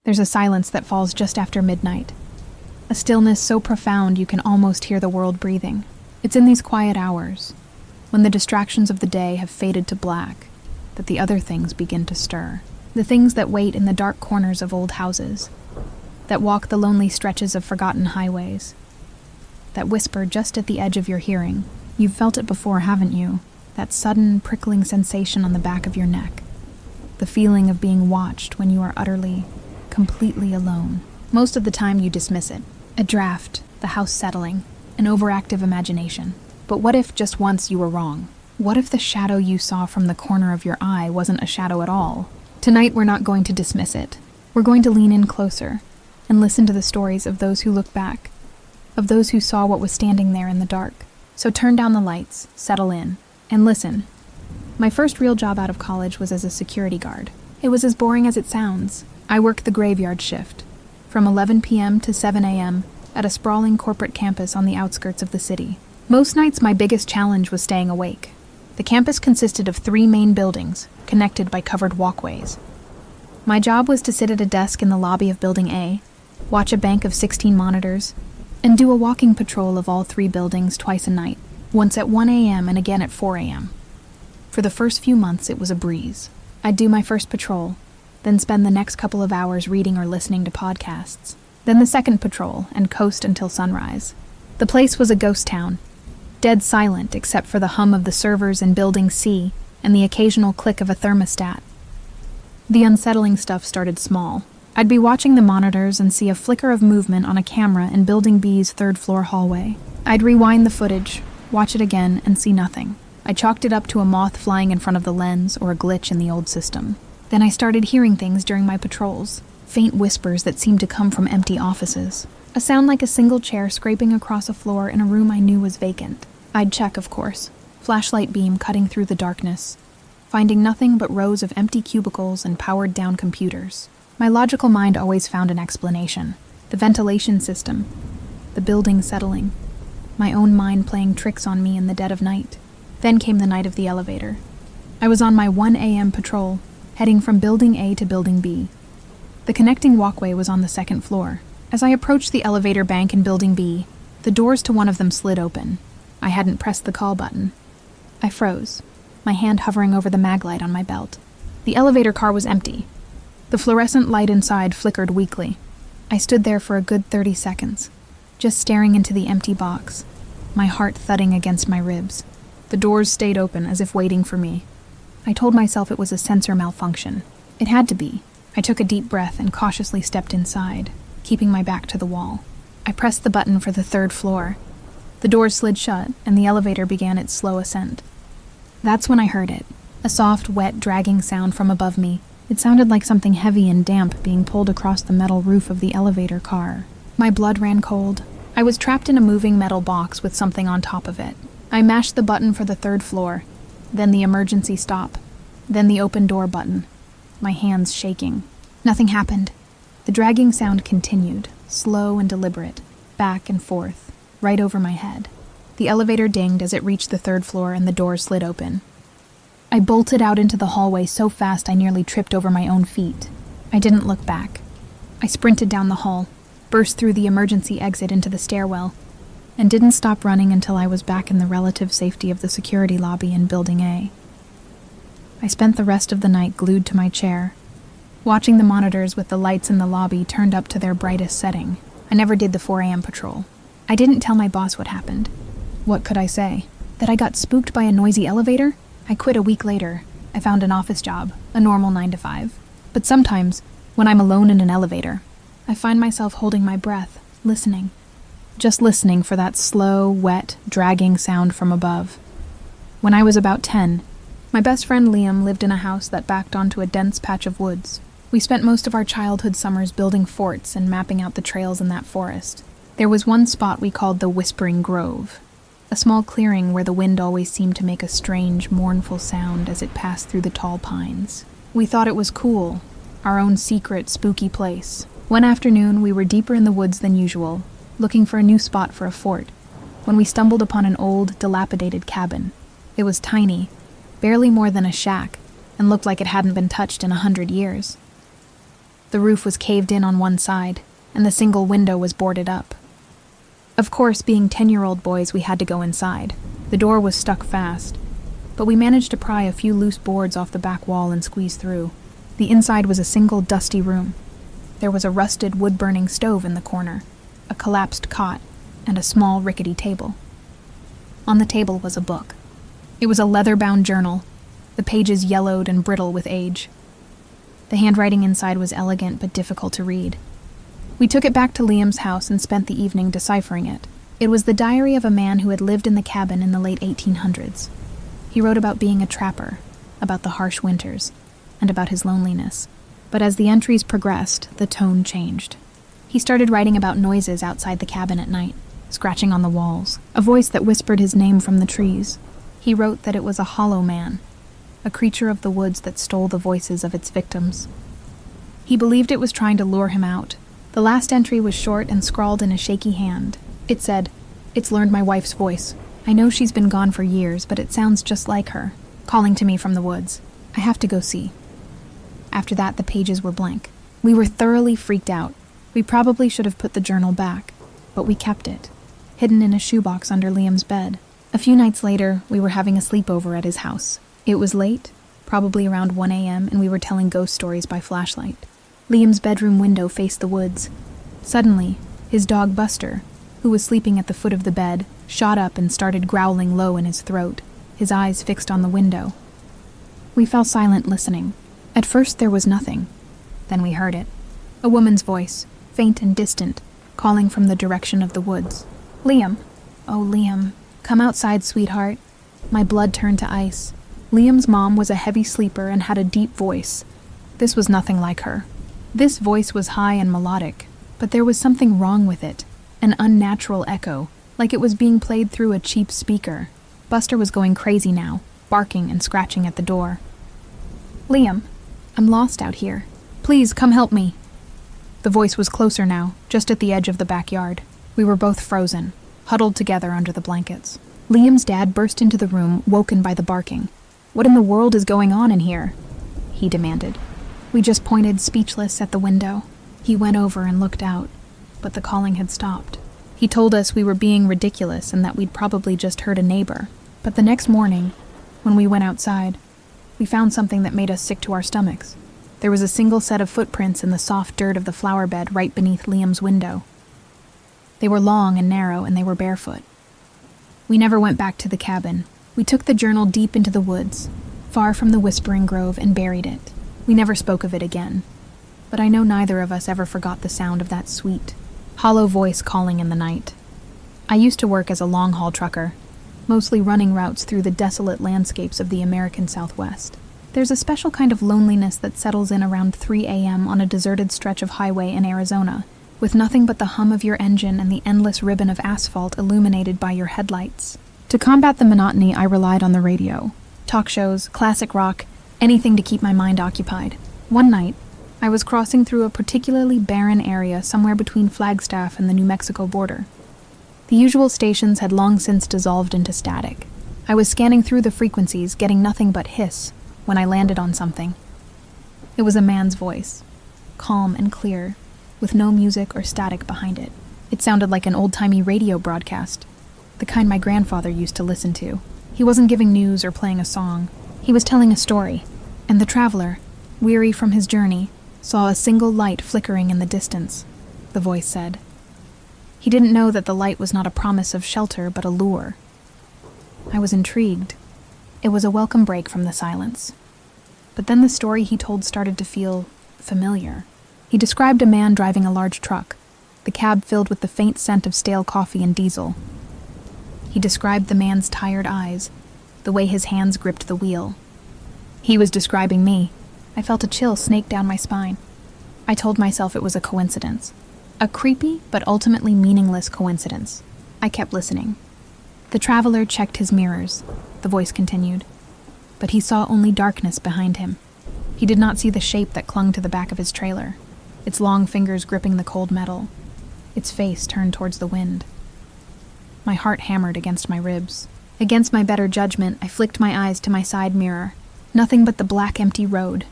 There's a silence that falls just after midnight. A stillness so profound you can almost hear the world breathing. It's in these quiet hours, when the distractions of the day have faded to black, that the other things begin to stir. The things that wait in the dark corners of old houses, that walk the lonely stretches of forgotten highways, that whisper just at the edge of your hearing. You've felt it before, haven't you? That sudden, prickling sensation on the back of your neck. The feeling of being watched when you are utterly, completely alone. Most of the time you dismiss it. A draft, the house settling, an overactive imagination. But what if just once you were wrong? What if the shadow you saw from the corner of your eye wasn't a shadow at all? Tonight we're not going to dismiss it. We're going to lean in closer and listen to the stories of those who look back, of those who saw what was standing there in the dark. So turn down the lights, settle in, and listen. My first real job out of college was as a security guard. It was as boring as it sounds. I worked the graveyard shift, from 11 p.m. to 7 a.m. at a sprawling corporate campus on the outskirts of the city. Most nights my biggest challenge was staying awake. The campus consisted of 3 main buildings, connected by covered walkways. My job was to sit at a desk in the lobby of Building A, watch a bank of 16 monitors, and do a walking patrol of all 3 buildings twice a night, once at 1 a.m. and again at 4 a.m. For the first few months, it was a breeze. I'd do my first patrol, then spend the next couple of hours reading or listening to podcasts, then the second patrol, and coast until sunrise. The place was a ghost town, dead silent except for the hum of the servers in Building C and the occasional click of a thermostat. The unsettling stuff started small. I'd be watching the monitors and see a flicker of movement on a camera in Building B's third-floor hallway. I'd rewind the footage, watch it again, and see nothing. I chalked it up to a moth flying in front of the lens or a glitch in the old system. Then I started hearing things during my patrols, faint whispers that seemed to come from empty offices. A sound like a single chair scraping across a floor in a room I knew was vacant. I'd check, of course, flashlight beam cutting through the darkness, finding nothing but rows of empty cubicles and powered-down computers. My logical mind always found an explanation. The ventilation system, the building settling, my own mind playing tricks on me in the dead of night. Then came the night of the elevator. I was on my 1 a.m. patrol, heading from Building A to Building B. The connecting walkway was on the 2nd floor. As I approached the elevator bank in Building B, the doors to one of them slid open. I hadn't pressed the call button. I froze, my hand hovering over the mag light on my belt. The elevator car was empty. The fluorescent light inside flickered weakly. I stood there for a good 30 seconds, just staring into the empty box, my heart thudding against my ribs. The doors stayed open as if waiting for me. I told myself it was a sensor malfunction. It had to be. I took a deep breath and cautiously stepped inside, keeping my back to the wall. I pressed the button for the 3rd floor. The doors slid shut, and the elevator began its slow ascent. That's when I heard it, a soft, wet, dragging sound from above me. It sounded like something heavy and damp being pulled across the metal roof of the elevator car. My blood ran cold. I was trapped in a moving metal box with something on top of it. I mashed the button for the 3rd floor, then the emergency stop, then the open door button, my hands shaking. Nothing happened. The dragging sound continued, slow and deliberate, back and forth, right over my head. The elevator dinged as it reached the 3rd floor and the door slid open. I bolted out into the hallway so fast I nearly tripped over my own feet. I didn't look back. I sprinted down the hall, burst through the emergency exit into the stairwell, and didn't stop running until I was back in the relative safety of the security lobby in Building A. I spent the rest of the night glued to my chair, watching the monitors with the lights in the lobby turned up to their brightest setting. I never did the 4 a.m. patrol. I didn't tell my boss what happened. What could I say? That I got spooked by a noisy elevator? I quit a week later. I found an office job, a normal 9 to 5. But sometimes, when I'm alone in an elevator, I find myself holding my breath, listening. Just listening for that slow, wet, dragging sound from above. When I was about 10, my best friend Liam lived in a house that backed onto a dense patch of woods. We spent most of our childhood summers building forts and mapping out the trails in that forest. There was one spot we called the Whispering Grove, a small clearing where the wind always seemed to make a strange, mournful sound as it passed through the tall pines. We thought it was cool, our own secret, spooky place. One afternoon, we were deeper in the woods than usual, looking for a new spot for a fort, when we stumbled upon an old, dilapidated cabin. It was tiny, barely more than a shack, and looked like it hadn't been touched in 100 years. The roof was caved in on one side, and the single window was boarded up. Of course, being 10-year-old boys, we had to go inside. The door was stuck fast, but we managed to pry a few loose boards off the back wall and squeeze through. The inside was a single dusty room. There was a rusted wood-burning stove in the corner, a collapsed cot, and a small rickety table. On the table was a book. It was a leather-bound journal, the pages yellowed and brittle with age. The handwriting inside was elegant but difficult to read. We took it back to Liam's house and spent the evening deciphering it. It was the diary of a man who had lived in the cabin in the late 1800s. He wrote about being a trapper, about the harsh winters, and about his loneliness. But as the entries progressed, the tone changed. He started writing about noises outside the cabin at night, scratching on the walls, a voice that whispered his name from the trees. He wrote that it was a hollow man, a creature of the woods that stole the voices of its victims. He believed it was trying to lure him out. The last entry was short and scrawled in a shaky hand. It said, "It's learned my wife's voice. I know she's been gone for years, but it sounds just like her, calling to me from the woods. I have to go see." After that, the pages were blank. We were thoroughly freaked out. We probably should have put the journal back, but we kept it, hidden in a shoebox under Liam's bed. A few nights later, we were having a sleepover at his house. It was late, probably around 1 a.m., and we were telling ghost stories by flashlight. Liam's bedroom window faced the woods. Suddenly, his dog Buster, who was sleeping at the foot of the bed, shot up and started growling low in his throat, his eyes fixed on the window. We fell silent listening. At first there was nothing. Then we heard it. A woman's voice, faint and distant, calling from the direction of the woods. "Liam! Oh, Liam, come outside, sweetheart." My blood turned to ice. Liam's mom was a heavy sleeper and had a deep voice. This was nothing like her. This voice was high and melodic, but there was something wrong with it, an unnatural echo, like it was being played through a cheap speaker. Buster was going crazy now, barking and scratching at the door. "Liam, I'm lost out here. Please come help me." The voice was closer now, just at the edge of the backyard. We were both frozen, huddled together under the blankets. Liam's dad burst into the room, woken by the barking. "What in the world is going on in here?" he demanded. We just pointed, speechless, at the window. He went over and looked out, but the calling had stopped. He told us we were being ridiculous and that we'd probably just heard a neighbor. But the next morning, when we went outside, we found something that made us sick to our stomachs. There was a single set of footprints in the soft dirt of the flower bed right beneath Liam's window. They were long and narrow, and they were barefoot. We never went back to the cabin. We took the journal deep into the woods, far from the Whispering Grove, and buried it. We never spoke of it again. But I know neither of us ever forgot the sound of that sweet, hollow voice calling in the night. I used to work as a long-haul trucker, mostly running routes through the desolate landscapes of the American Southwest. There's a special kind of loneliness that settles in around 3 a.m. on a deserted stretch of highway in Arizona, with nothing but the hum of your engine and the endless ribbon of asphalt illuminated by your headlights. To combat the monotony, I relied on the radio. Talk shows, classic rock, anything to keep my mind occupied. One night, I was crossing through a particularly barren area somewhere between Flagstaff and the New Mexico border. The usual stations had long since dissolved into static. I was scanning through the frequencies, getting nothing but hiss, when I landed on something. It was a man's voice, calm and clear, with no music or static behind it. It sounded like an old-timey radio broadcast, the kind my grandfather used to listen to. He wasn't giving news or playing a song. He was telling a story, and the traveler, weary from his journey, saw a single light flickering in the distance, the voice said. He didn't know that the light was not a promise of shelter, but a lure. I was intrigued. It was a welcome break from the silence. But then the story he told started to feel familiar. He described a man driving a large truck, the cab filled with the faint scent of stale coffee and diesel. He described the man's tired eyes, the way his hands gripped the wheel. He was describing me. I felt a chill snake down my spine. I told myself it was a coincidence. A creepy, but ultimately meaningless coincidence. I kept listening. The traveler checked his mirrors, the voice continued. But he saw only darkness behind him. He did not see the shape that clung to the back of his trailer, its long fingers gripping the cold metal, its face turned towards the wind. My heart hammered against my ribs. Against my better judgment, I flicked my eyes to my side mirror. Nothing but the black, empty road.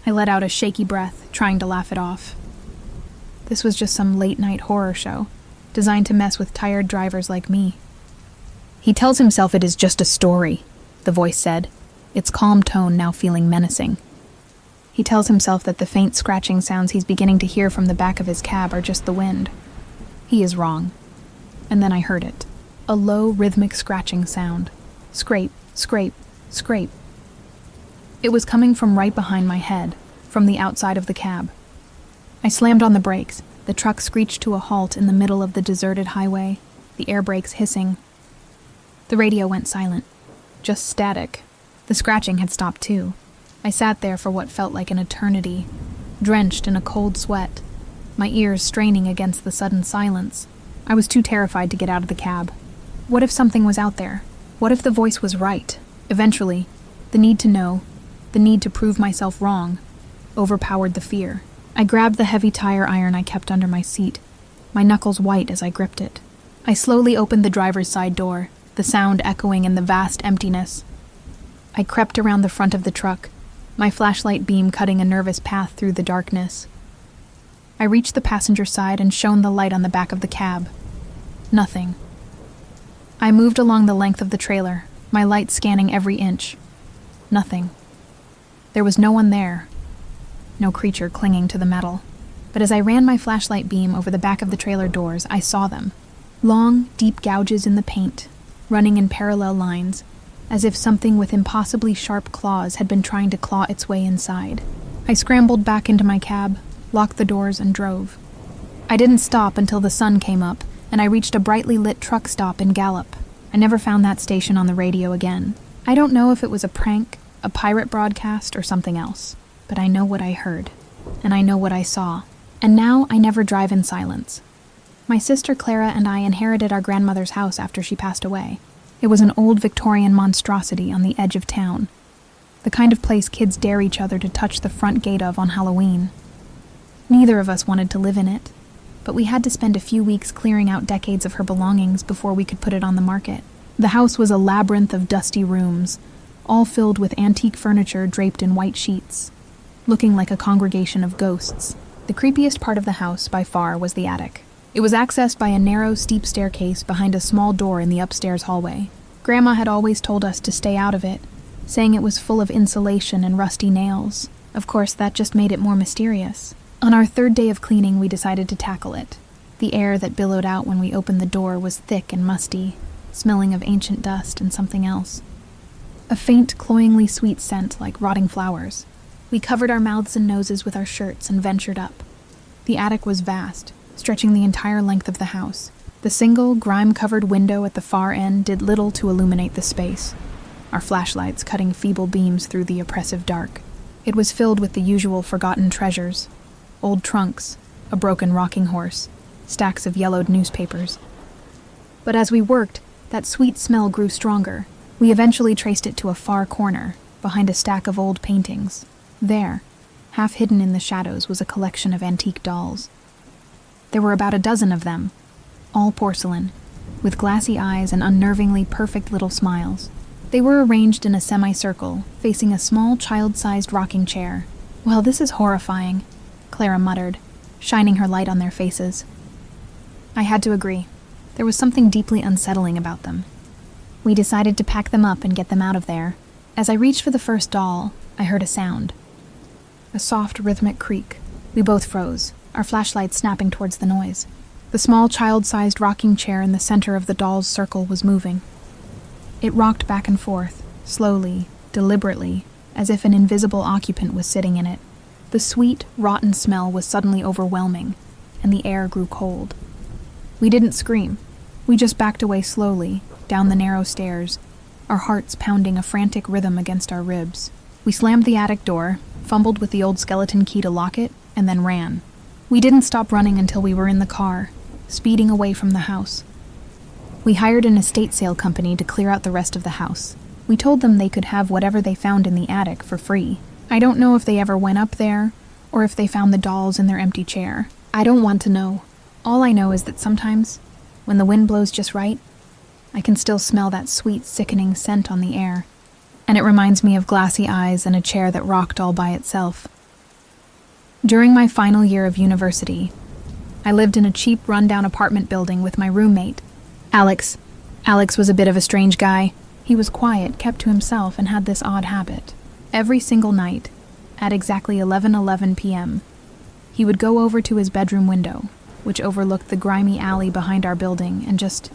I let out a shaky breath, trying to laugh it off. This was just some late-night horror show, designed to mess with tired drivers like me. He tells himself it is just a story, the voice said, its calm tone now feeling menacing. He tells himself that the faint scratching sounds he's beginning to hear from the back of his cab are just the wind. He is wrong. And then I heard it. A low, rhythmic scratching sound. Scrape, scrape, scrape. It was coming from right behind my head, from the outside of the cab. I slammed on the brakes. The truck screeched to a halt in the middle of the deserted highway, the air brakes hissing. The radio went silent. Just static. The scratching had stopped too. I sat there for what felt like an eternity, drenched in a cold sweat, my ears straining against the sudden silence. I was too terrified to get out of the cab. What if something was out there? What if the voice was right? Eventually, the need to know, the need to prove myself wrong, overpowered the fear. I grabbed the heavy tire iron I kept under my seat, my knuckles white as I gripped it. I slowly opened the driver's side door, the sound echoing in the vast emptiness. I crept around the front of the truck, my flashlight beam cutting a nervous path through the darkness. I reached the passenger side and shone the light on the back of the cab. Nothing. I moved along the length of the trailer, my light scanning every inch. Nothing. There was no one there. No creature clinging to the metal. But as I ran my flashlight beam over the back of the trailer doors, I saw them. Long, deep gouges in the paint, running in parallel lines, as if something with impossibly sharp claws had been trying to claw its way inside. I scrambled back into my cab, locked the doors, and drove. I didn't stop until the sun came up, and I reached a brightly lit truck stop in Gallup. I never found that station on the radio again. I don't know if it was a prank, a pirate broadcast, or something else, but I know what I heard, and I know what I saw, and now I never drive in silence. My sister Clara and I inherited our grandmother's house after she passed away. It was an old Victorian monstrosity on the edge of town, the kind of place kids dare each other to touch the front gate of on Halloween. Neither of us wanted to live in it, but we had to spend a few weeks clearing out decades of her belongings before we could put it on the market. The house was a labyrinth of dusty rooms, all filled with antique furniture draped in white sheets, looking like a congregation of ghosts. The creepiest part of the house, by far, was the attic. It was accessed by a narrow, steep staircase behind a small door in the upstairs hallway. Grandma had always told us to stay out of it, saying it was full of insulation and rusty nails. Of course, that just made it more mysterious. On our third day of cleaning, we decided to tackle it. The air that billowed out when we opened the door was thick and musty, smelling of ancient dust and something else. A faint, cloyingly sweet scent like rotting flowers. We covered our mouths and noses with our shirts and ventured up. The attic was vast, stretching the entire length of the house. The single, grime-covered window at the far end did little to illuminate the space, our flashlights cutting feeble beams through the oppressive dark. It was filled with the usual forgotten treasures: old trunks, a broken rocking horse, stacks of yellowed newspapers. But as we worked, that sweet smell grew stronger. We eventually traced it to a far corner, behind a stack of old paintings. There, half hidden in the shadows, was a collection of antique dolls. There were about a dozen of them, all porcelain, with glassy eyes and unnervingly perfect little smiles. They were arranged in a semicircle, facing a small child-sized rocking chair. "Well, this is horrifying," Clara muttered, shining her light on their faces. I had to agree. There was something deeply unsettling about them. We decided to pack them up and get them out of there. As I reached for the first doll, I heard a sound. A soft, rhythmic creak. We both froze, our flashlights snapping towards the noise. The small child-sized rocking chair in the center of the doll's circle was moving. It rocked back and forth, slowly, deliberately, as if an invisible occupant was sitting in it. The sweet, rotten smell was suddenly overwhelming, and the air grew cold. We didn't scream. We just backed away slowly, down the narrow stairs, our hearts pounding a frantic rhythm against our ribs. We slammed the attic door, fumbled with the old skeleton key to lock it, and then ran. We didn't stop running until we were in the car, speeding away from the house. We hired an estate sale company to clear out the rest of the house. We told them they could have whatever they found in the attic for free. I don't know if they ever went up there, or if they found the dolls in their empty chair. I don't want to know. All I know is that sometimes, when the wind blows just right, I can still smell that sweet, sickening scent on the air, and it reminds me of glassy eyes and a chair that rocked all by itself. During my final year of university, I lived in a cheap, rundown apartment building with my roommate, Alex. Alex was a bit of a strange guy. He was quiet, kept to himself, and had this odd habit. Every single night, at exactly 11:11 p.m., he would go over to his bedroom window, which overlooked the grimy alley behind our building, and just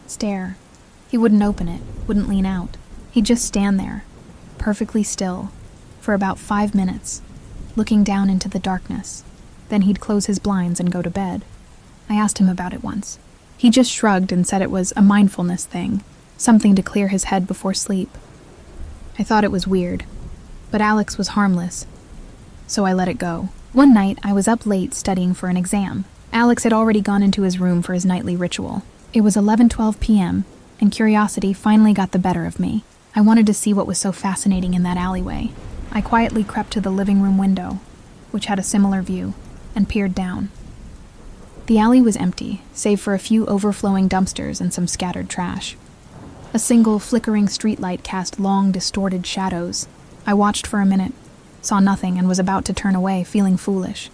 stare. He wouldn't open it, wouldn't lean out. He'd just stand there, perfectly still, for about 5 minutes, looking down into the darkness. Then he'd close his blinds and go to bed. I asked him about it once. He just shrugged and said it was a mindfulness thing, something to clear his head before sleep. I thought it was weird, but Alex was harmless, so I let it go. One night, I was up late studying for an exam. Alex had already gone into his room for his nightly ritual. It was 11:12 p.m., and curiosity finally got the better of me. I wanted to see what was so fascinating in that alleyway. I quietly crept to the living room window, which had a similar view, and peered down. The alley was empty, save for a few overflowing dumpsters and some scattered trash. A single flickering streetlight cast long, distorted shadows. I watched for a minute, saw nothing, and was about to turn away, feeling foolish.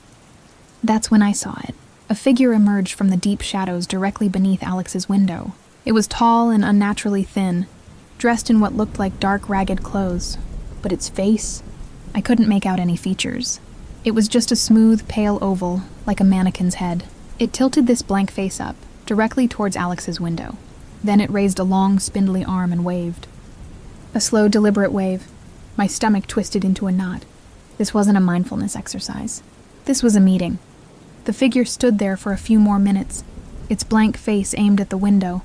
That's when I saw it. A figure emerged from the deep shadows directly beneath Alex's window. It was tall and unnaturally thin, dressed in what looked like dark, ragged clothes. But its face? I couldn't make out any features. It was just a smooth, pale oval, like a mannequin's head. It tilted this blank face up, directly towards Alex's window. Then it raised a long, spindly arm and waved. A slow, deliberate wave. My stomach twisted into a knot. This wasn't a mindfulness exercise. This was a meeting. The figure stood there for a few more minutes, its blank face aimed at the window,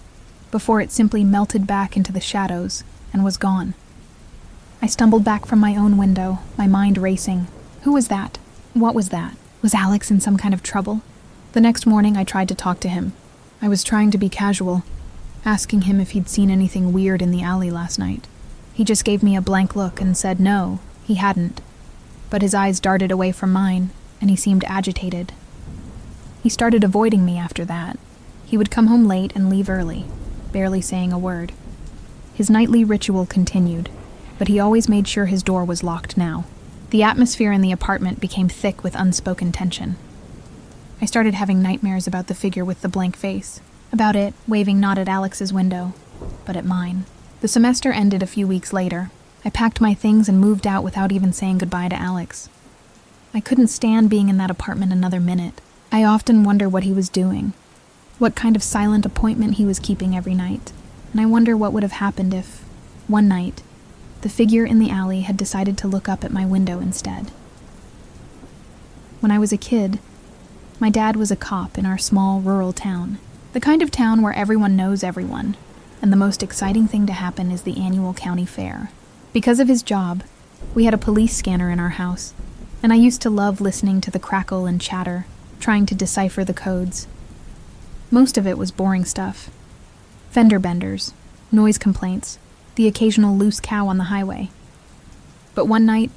before it simply melted back into the shadows and was gone. I stumbled back from my own window, my mind racing. Who was that? What was that? Was Alex in some kind of trouble? The next morning, I tried to talk to him. I was trying to be casual, asking him if he'd seen anything weird in the alley last night. He just gave me a blank look and said no, he hadn't. But his eyes darted away from mine, and he seemed agitated. He started avoiding me after that. He would come home late and leave early, barely saying a word. His nightly ritual continued, but he always made sure his door was locked now. The atmosphere in the apartment became thick with unspoken tension. I started having nightmares about the figure with the blank face, about it waving not at Alex's window, but at mine. The semester ended a few weeks later. I packed my things and moved out without even saying goodbye to Alex. I couldn't stand being in that apartment another minute. I often wonder what he was doing, what kind of silent appointment he was keeping every night, and I wonder what would have happened if, one night, the figure in the alley had decided to look up at my window instead. When I was a kid, my dad was a cop in our small rural town, the kind of town where everyone knows everyone, and the most exciting thing to happen is the annual county fair. Because of his job, we had a police scanner in our house, and I used to love listening to the crackle and chatter, trying to decipher the codes. Most of it was boring stuff. Fender benders, noise complaints, the occasional loose cow on the highway. But one night,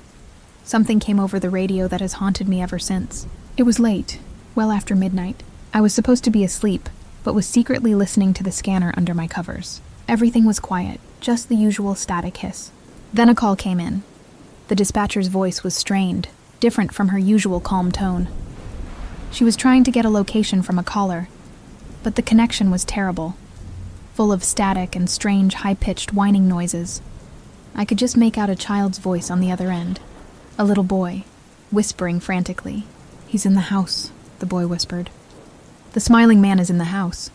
something came over the radio that has haunted me ever since. It was late, well after midnight. I was supposed to be asleep, but was secretly listening to the scanner under my covers. Everything was quiet, just the usual static hiss. Then a call came in. The dispatcher's voice was strained, different from her usual calm tone. She was trying to get a location from a caller, but the connection was terrible, full of static and strange high-pitched whining noises. I could just make out a child's voice on the other end, a little boy, whispering frantically. "He's in the house," the boy whispered. "The smiling man is in the house."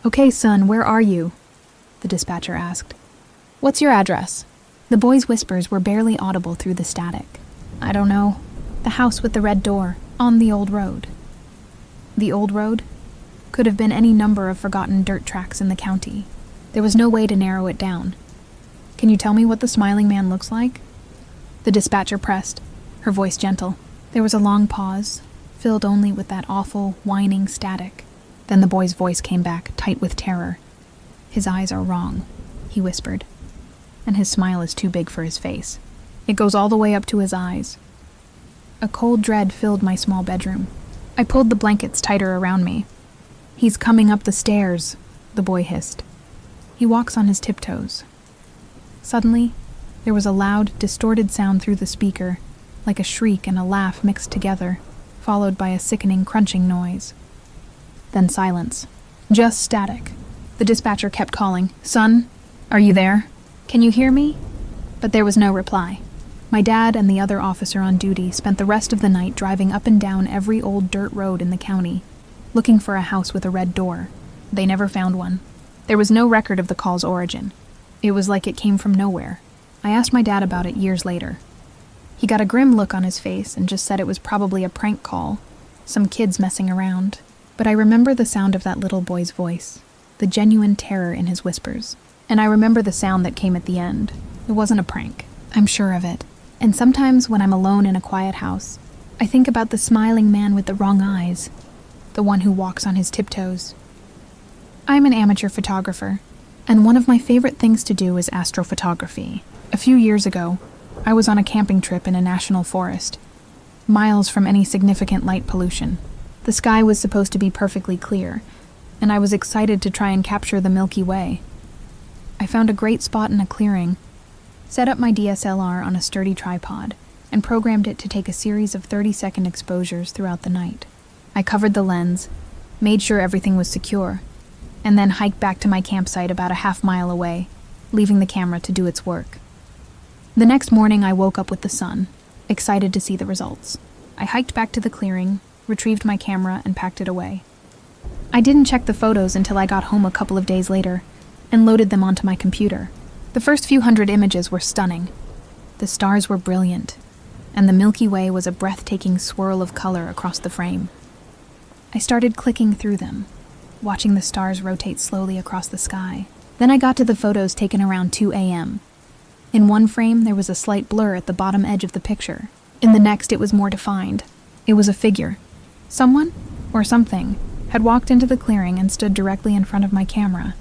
"Okay, son, where are you?" the dispatcher asked. "What's your address?" The boy's whispers were barely audible through the static. "I don't know. The house with the red door, on the old road." The old road? Could have been any number of forgotten dirt tracks in the county. There was no way to narrow it down. "Can you tell me what the smiling man looks like?" The dispatcher pressed, her voice gentle. There was a long pause, filled only with that awful, whining static. Then the boy's voice came back, tight with terror. "His eyes are wrong," he whispered, "and his smile is too big for his face. It goes all the way up to his eyes." A cold dread filled my small bedroom. I pulled the blankets tighter around me. "He's coming up the stairs," the boy hissed. "He walks on his tiptoes." Suddenly, there was a loud, distorted sound through the speaker, like a shriek and a laugh mixed together, followed by a sickening crunching noise. Then silence. Just static. The dispatcher kept calling, "Son, are you there? Can you hear me?" But there was no reply. My dad and the other officer on duty spent the rest of the night driving up and down every old dirt road in the county, looking for a house with a red door. They never found one. There was no record of the call's origin. It was like it came from nowhere. I asked my dad about it years later. He got a grim look on his face and just said it was probably a prank call, some kids messing around. But I remember the sound of that little boy's voice, the genuine terror in his whispers. And I remember the sound that came at the end. It wasn't a prank. I'm sure of it. And sometimes when I'm alone in a quiet house, I think about the smiling man with the wrong eyes, the one who walks on his tiptoes. I'm an amateur photographer, and one of my favorite things to do is astrophotography. A few years ago, I was on a camping trip in a national forest, miles from any significant light pollution. The sky was supposed to be perfectly clear, and I was excited to try and capture the Milky Way. I found a great spot in a clearing, set up my DSLR on a sturdy tripod, and programmed it to take a series of 30-second exposures throughout the night. I covered the lens, made sure everything was secure, and then hiked back to my campsite about a half-mile away, leaving the camera to do its work. The next morning I woke up with the sun, excited to see the results. I hiked back to the clearing, retrieved my camera, and packed it away. I didn't check the photos until I got home a couple of days later, and loaded them onto my computer. The first few hundred images were stunning. The stars were brilliant, and the Milky Way was a breathtaking swirl of color across the frame. I started clicking through them, watching the stars rotate slowly across the sky. Then I got to the photos taken around 2 a.m. In one frame, there was a slight blur at the bottom edge of the picture. In the next, it was more defined. It was a figure. Someone, or something, had walked into the clearing and stood directly in front of my camera.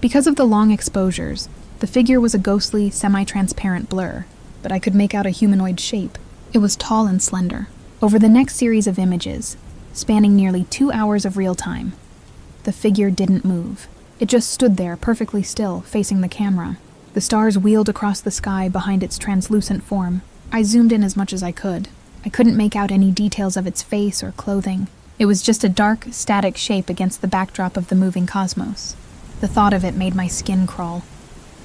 Because of the long exposures, the figure was a ghostly, semi-transparent blur, but I could make out a humanoid shape. It was tall and slender. Over the next series of images, spanning nearly 2 hours of real time, the figure didn't move. It just stood there, perfectly still, facing the camera. The stars wheeled across the sky behind its translucent form. I zoomed in as much as I could. I couldn't make out any details of its face or clothing. It was just a dark, static shape against the backdrop of the moving cosmos. The thought of it made my skin crawl.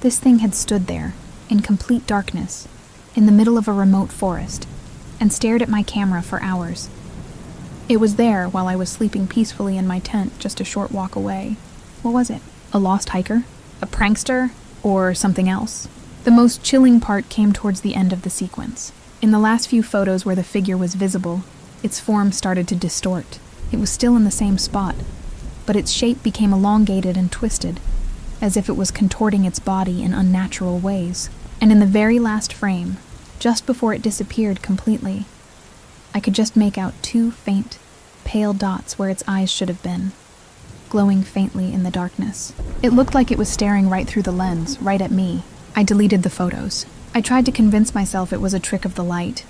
This thing had stood there, in complete darkness, in the middle of a remote forest, and stared at my camera for hours. It was there while I was sleeping peacefully in my tent just a short walk away. What was it? A lost hiker? A prankster? Or something else? The most chilling part came towards the end of the sequence. In the last few photos where the figure was visible, its form started to distort. It was still in the same spot, but its shape became elongated and twisted, as if it was contorting its body in unnatural ways. And in the very last frame, just before it disappeared completely, I could just make out 2 faint, pale dots where its eyes should have been, glowing faintly in the darkness. It looked like it was staring right through the lens, right at me. I deleted the photos. I tried to convince myself it was a trick of the light,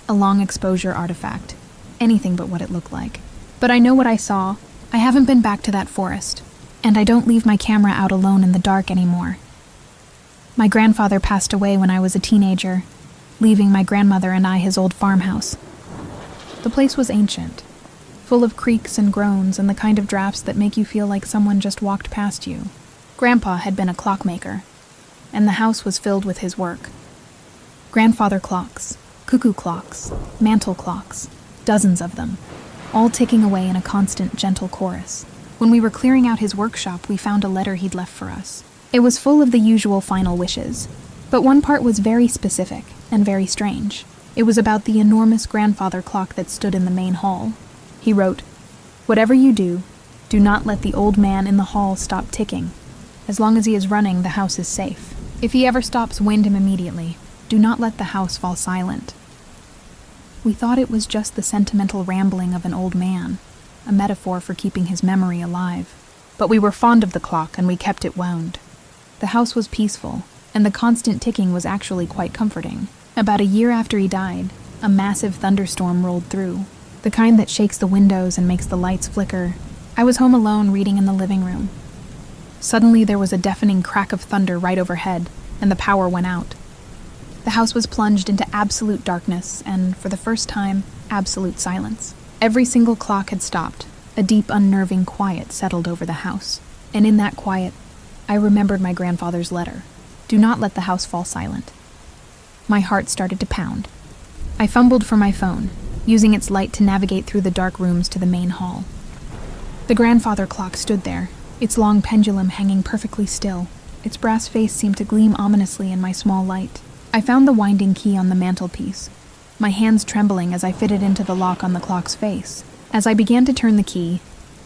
a long exposure artifact, anything but what it looked like. But I know what I saw. I haven't been back to that forest, and I don't leave my camera out alone in the dark anymore. My grandfather passed away when I was a teenager, leaving my grandmother and I his old farmhouse. The place was ancient, full of creaks and groans and the kind of drafts that make you feel like someone just walked past you. Grandpa had been a clockmaker, and the house was filled with his work. Grandfather clocks, cuckoo clocks, mantle clocks, dozens of them, all ticking away in a constant, gentle chorus. When we were clearing out his workshop, we found a letter he'd left for us. It was full of the usual final wishes, but one part was very specific and very strange. It was about the enormous grandfather clock that stood in the main hall. He wrote, "Whatever you do, do not let the old man in the hall stop ticking. As long as he is running, the house is safe. If he ever stops, wind him immediately. Do not let the house fall silent." We thought it was just the sentimental rambling of an old man, a metaphor for keeping his memory alive. But we were fond of the clock, and we kept it wound. The house was peaceful, and the constant ticking was actually quite comforting. About a year after he died, a massive thunderstorm rolled through, the kind that shakes the windows and makes the lights flicker. I was home alone reading in the living room. Suddenly there was a deafening crack of thunder right overhead, and the power went out. The house was plunged into absolute darkness and, for the first time, absolute silence. Every single clock had stopped. A deep, unnerving quiet settled over the house. And in that quiet, I remembered my grandfather's letter. Do not let the house fall silent. My heart started to pound. I fumbled for my phone, using its light to navigate through the dark rooms to the main hall. The grandfather clock stood there, its long pendulum hanging perfectly still. Its brass face seemed to gleam ominously in my small light. I found the winding key on the mantelpiece, my hands trembling as I fitted into the lock on the clock's face. As I began to turn the key,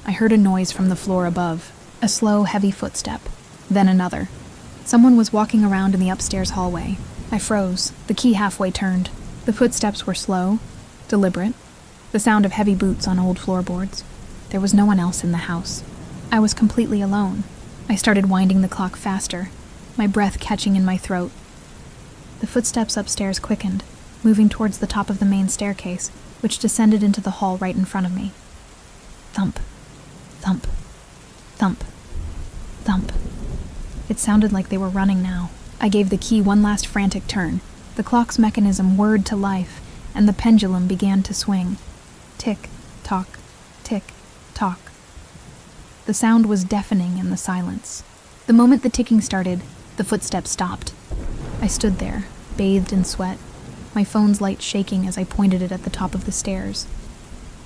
I heard a noise from the floor above, a slow, heavy footstep, then another. Someone was walking around in the upstairs hallway. I froze, the key halfway turned. The footsteps were slow, deliberate, the sound of heavy boots on old floorboards. There was no one else in the house. I was completely alone. I started winding the clock faster, my breath catching in my throat. The footsteps upstairs quickened, moving towards the top of the main staircase, which descended into the hall right in front of me. Thump, thump, thump, thump. It sounded like they were running now. I gave the key one last frantic turn. The clock's mechanism whirred to life, and the pendulum began to swing. Tick, tock, tick, tock. The sound was deafening in the silence. The moment the ticking started, the footsteps stopped. I stood there, bathed in sweat, my phone's light shaking as I pointed it at the top of the stairs.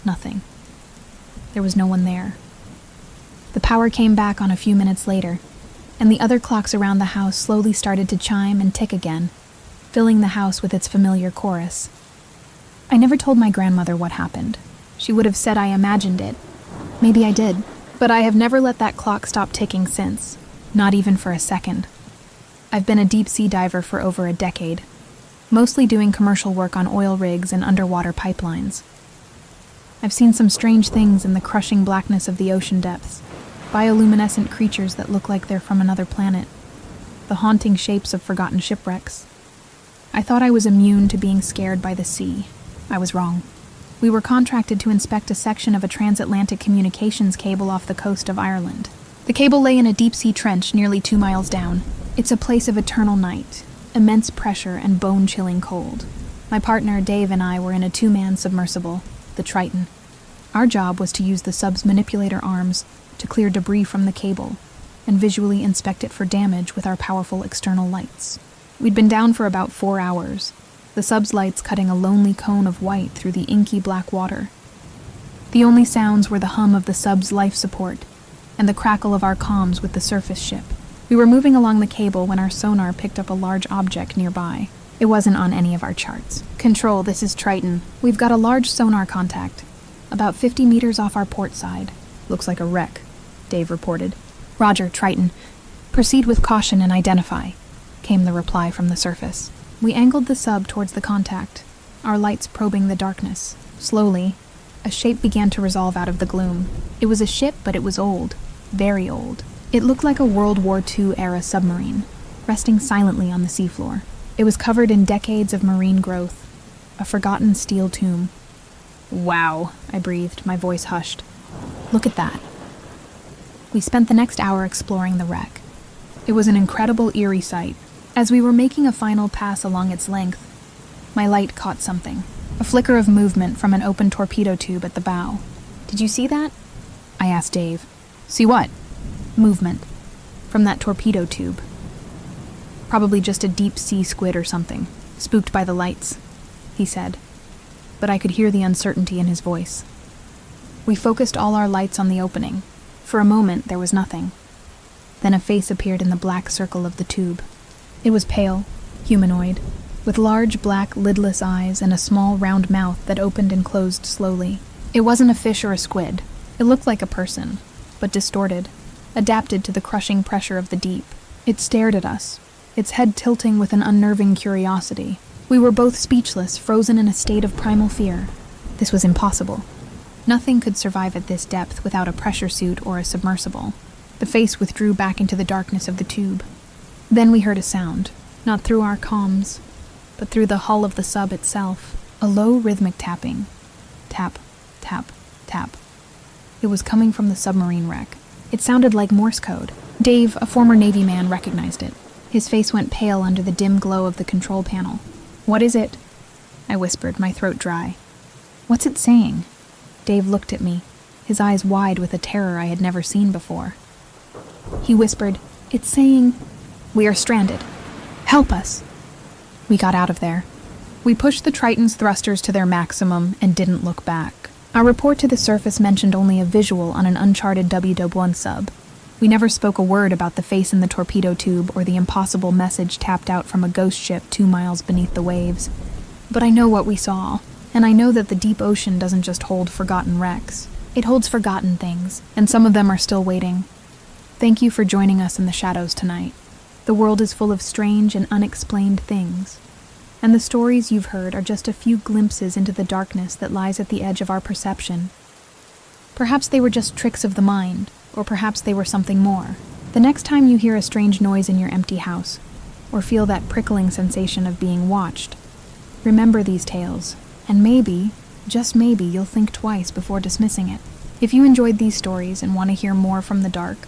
Nothing. There was no one there. The power came back on a few minutes later, and the other clocks around the house slowly started to chime and tick again, filling the house with its familiar chorus. I never told my grandmother what happened. She would have said I imagined it. Maybe I did, but I have never let that clock stop ticking since, not even for a second. I've been a deep-sea diver for over a decade, mostly doing commercial work on oil rigs and underwater pipelines. I've seen some strange things in the crushing blackness of the ocean depths, bioluminescent creatures that look like they're from another planet, the haunting shapes of forgotten shipwrecks. I thought I was immune to being scared by the sea. I was wrong. We were contracted to inspect a section of a transatlantic communications cable off the coast of Ireland. The cable lay in a deep-sea trench nearly 2 miles down. It's a place of eternal night, immense pressure, and bone-chilling cold. My partner, Dave, and I were in a 2-man submersible, the Triton. Our job was to use the sub's manipulator arms to clear debris from the cable and visually inspect it for damage with our powerful external lights. We'd been down for about 4 hours, the sub's lights cutting a lonely cone of white through the inky black water. The only sounds were the hum of the sub's life support and the crackle of our comms with the surface ship. We were moving along the cable when our sonar picked up a large object nearby. It wasn't on any of our charts. Control, this is Triton. We've got a large sonar contact, about 50 meters off our port side. Looks like a wreck, Dave reported. Roger, Triton. Proceed with caution and identify, came the reply from the surface. We angled the sub towards the contact, our lights probing the darkness. Slowly, a shape began to resolve out of the gloom. It was a ship, but it was old, very old. It looked like a World War II-era submarine, resting silently on the seafloor. It was covered in decades of marine growth, a forgotten steel tomb. Wow, I breathed, my voice hushed. Look at that. We spent the next hour exploring the wreck. It was an incredible, eerie sight. As we were making a final pass along its length, my light caught something. A flicker of movement from an open torpedo tube at the bow. Did you see that? I asked Dave. See what? Movement. From that torpedo tube. Probably just a deep-sea squid or something, spooked by the lights, he said. But I could hear the uncertainty in his voice. We focused all our lights on the opening. For a moment, there was nothing. Then a face appeared in the black circle of the tube. It was pale, humanoid, with large, black, lidless eyes and a small, round mouth that opened and closed slowly. It wasn't a fish or a squid. It looked like a person, but distorted, adapted to the crushing pressure of the deep. It stared at us, its head tilting with an unnerving curiosity. We were both speechless, frozen in a state of primal fear. This was impossible. Nothing could survive at this depth without a pressure suit or a submersible. The face withdrew back into the darkness of the tube. Then we heard a sound, not through our comms, but through the hull of the sub itself. A low, rhythmic tapping. Tap, tap, tap. It was coming from the submarine wreck. It sounded like Morse code. Dave, a former Navy man, recognized it. His face went pale under the dim glow of the control panel. "What is it?" I whispered, my throat dry. "What's it saying?" Dave looked at me, his eyes wide with a terror I had never seen before. He whispered, "It's saying, we are stranded. Help us." We got out of there. We pushed the Triton's thrusters to their maximum and didn't look back. Our report to the surface mentioned only a visual on an uncharted WW1 sub. We never spoke a word about the face in the torpedo tube or the impossible message tapped out from a ghost ship 2 miles beneath the waves. But I know what we saw, and I know that the deep ocean doesn't just hold forgotten wrecks. It holds forgotten things, and some of them are still waiting. Thank you for joining us in the shadows tonight. The world is full of strange and unexplained things, and the stories you've heard are just a few glimpses into the darkness that lies at the edge of our perception. Perhaps they were just tricks of the mind, or perhaps they were something more. The next time you hear a strange noise in your empty house, or feel that prickling sensation of being watched, remember these tales, and maybe, just maybe, you'll think twice before dismissing it. If you enjoyed these stories and want to hear more from the dark,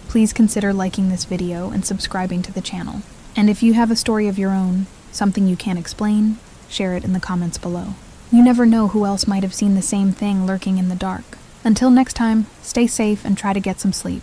please consider liking this video and subscribing to the channel. And if you have a story of your own, something you can't explain, share it in the comments below. You never know who else might have seen the same thing lurking in the dark. Until next time, stay safe and try to get some sleep.